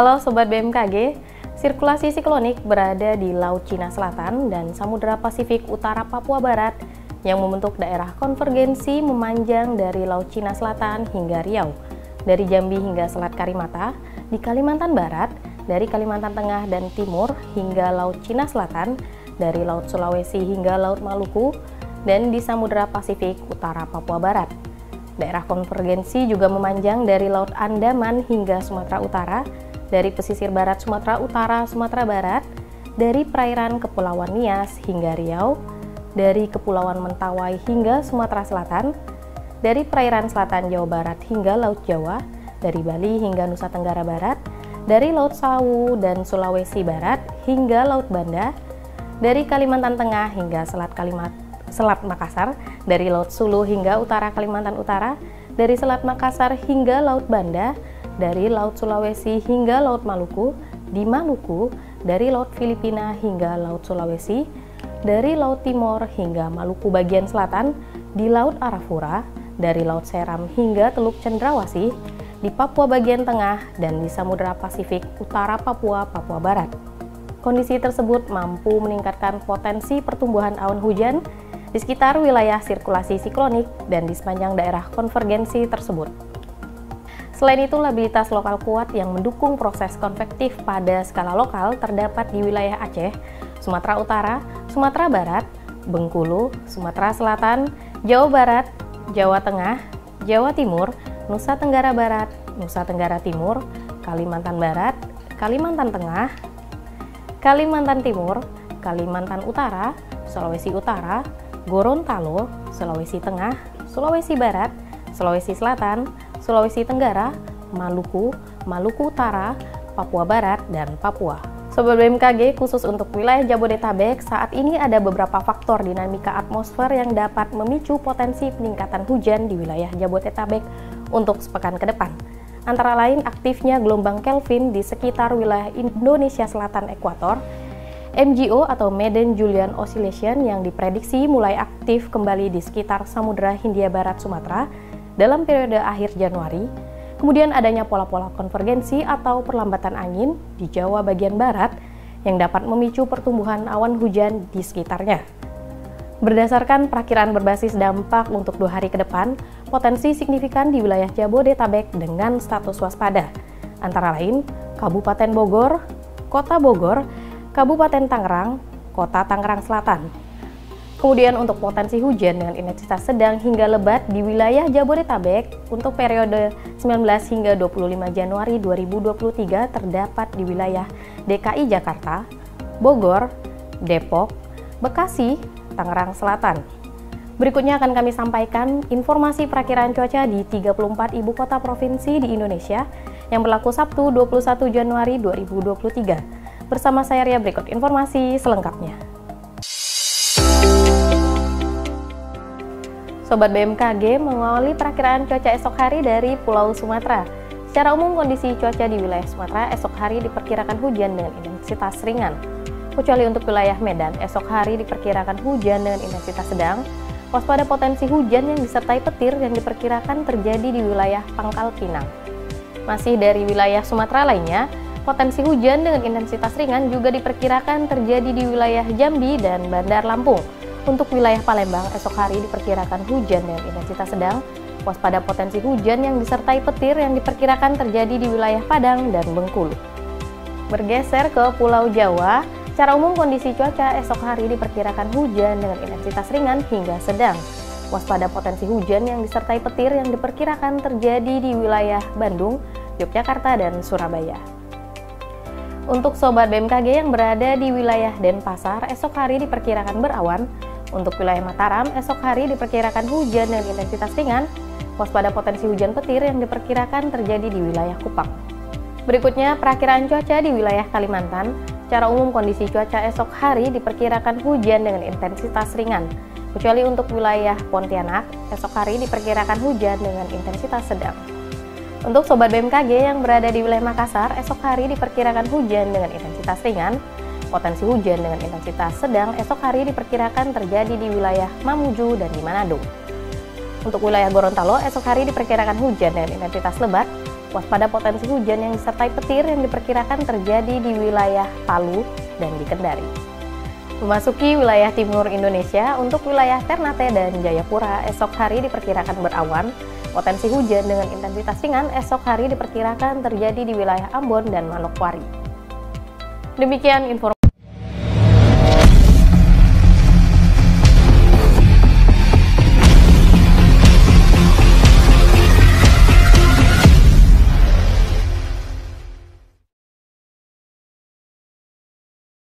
Halo Sobat BMKG, sirkulasi siklonik berada di Laut Cina Selatan dan Samudra Pasifik Utara Papua Barat yang membentuk daerah konvergensi memanjang dari Laut Cina Selatan hingga Riau, dari Jambi hingga Selat Karimata, di Kalimantan Barat, dari Kalimantan Tengah dan Timur hingga Laut Cina Selatan, dari Laut Sulawesi hingga Laut Maluku, dan di Samudra Pasifik Utara Papua Barat. Daerah konvergensi juga memanjang dari Laut Andaman hingga Sumatera Utara, dari pesisir barat Sumatera Utara, Sumatera Barat, dari perairan Kepulauan Nias hingga Riau, dari Kepulauan Mentawai hingga Sumatera Selatan, dari perairan selatan Jawa Barat hingga Laut Jawa, dari Bali hingga Nusa Tenggara Barat, dari Laut Sawu dan Sulawesi Barat hingga Laut Banda, dari Kalimantan Tengah hingga Selat Makassar, dari Laut Sulu hingga utara Kalimantan Utara, dari Selat Makassar hingga Laut Banda, dari Laut Sulawesi hingga Laut Maluku, di Maluku, dari Laut Filipina hingga Laut Sulawesi, dari Laut Timor hingga Maluku bagian selatan, di Laut Arafura, dari Laut Seram hingga Teluk Cendrawasih, di Papua bagian tengah, dan di Samudra Pasifik Utara Papua, Papua Barat. Kondisi tersebut mampu meningkatkan potensi pertumbuhan awan hujan di sekitar wilayah sirkulasi siklonik dan di sepanjang daerah konvergensi tersebut. Selain itu, labilitas lokal kuat yang mendukung proses konvektif pada skala lokal terdapat di wilayah Aceh, Sumatera Utara, Sumatera Barat, Bengkulu, Sumatera Selatan, Jawa Barat, Jawa Tengah, Jawa Timur, Nusa Tenggara Barat, Nusa Tenggara Timur, Kalimantan Barat, Kalimantan Tengah, Kalimantan Timur, Kalimantan Utara, Sulawesi Utara, Gorontalo, Sulawesi Tengah, Sulawesi Barat, Sulawesi Selatan, Sulawesi Tenggara, Maluku, Maluku Utara, Papua Barat, dan Papua. Sobat BMKG, khusus untuk wilayah Jabodetabek, saat ini ada beberapa faktor dinamika atmosfer yang dapat memicu potensi peningkatan hujan di wilayah Jabodetabek untuk sepekan ke depan. Antara lain aktifnya gelombang Kelvin di sekitar wilayah Indonesia Selatan Ekuator, MJO atau Madden-Julian Oscillation yang diprediksi mulai aktif kembali di sekitar Samudra Hindia Barat Sumatera dalam periode akhir Januari, kemudian adanya pola-pola konvergensi atau perlambatan angin di Jawa bagian barat yang dapat memicu pertumbuhan awan hujan di sekitarnya. Berdasarkan perakiraan berbasis dampak untuk 2 hari ke depan, potensi signifikan di wilayah Jabodetabek dengan status waspada, antara lain Kabupaten Bogor, Kota Bogor, Kabupaten Tangerang, Kota Tangerang Selatan. Kemudian untuk potensi hujan dengan intensitas sedang hingga lebat di wilayah Jabodetabek untuk periode 19 hingga 25 Januari 2023 terdapat di wilayah DKI Jakarta, Bogor, Depok, Bekasi, Tangerang Selatan. Berikutnya akan kami sampaikan informasi perakiraan cuaca di 34 ibu kota provinsi di Indonesia yang berlaku Sabtu 21 Januari 2023. Bersama saya Ria, berikut informasi selengkapnya. Sobat BMKG mengawali perakiraan cuaca esok hari dari Pulau Sumatera. Secara umum kondisi cuaca di wilayah Sumatera esok hari diperkirakan hujan dengan intensitas ringan. Kecuali untuk wilayah Medan, esok hari diperkirakan hujan dengan intensitas sedang. Waspada potensi hujan yang disertai petir yang diperkirakan terjadi di wilayah Pangkal Pinang. Masih dari wilayah Sumatera lainnya, potensi hujan dengan intensitas ringan juga diperkirakan terjadi di wilayah Jambi dan Bandar Lampung. Untuk wilayah Palembang, esok hari diperkirakan hujan dengan intensitas sedang. Waspada potensi hujan yang disertai petir yang diperkirakan terjadi di wilayah Padang dan Bengkulu. Bergeser ke Pulau Jawa, secara umum kondisi cuaca esok hari diperkirakan hujan dengan intensitas ringan hingga sedang. Waspada potensi hujan yang disertai petir yang diperkirakan terjadi di wilayah Bandung, Yogyakarta, dan Surabaya. Untuk Sobat BMKG yang berada di wilayah Denpasar, esok hari diperkirakan berawan. Untuk wilayah Mataram, esok hari diperkirakan hujan dengan intensitas ringan. Waspada potensi hujan petir yang diperkirakan terjadi di wilayah Kupang. Berikutnya, perakiraan cuaca di wilayah Kalimantan. Secara umum kondisi cuaca esok hari diperkirakan hujan dengan intensitas ringan. Kecuali untuk wilayah Pontianak, esok hari diperkirakan hujan dengan intensitas sedang. Untuk Sobat BMKG yang berada di wilayah Makassar, esok hari diperkirakan hujan dengan intensitas ringan. Potensi hujan dengan intensitas sedang esok hari diperkirakan terjadi di wilayah Mamuju dan di Manado. Untuk wilayah Gorontalo, esok hari diperkirakan hujan dengan intensitas lebat. Waspada potensi hujan yang disertai petir yang diperkirakan terjadi di wilayah Palu dan di Kendari. Memasuki wilayah timur Indonesia, untuk wilayah Ternate dan Jayapura esok hari diperkirakan berawan. Potensi hujan dengan intensitas ringan esok hari diperkirakan terjadi di wilayah Ambon dan Manokwari. Demikian informasi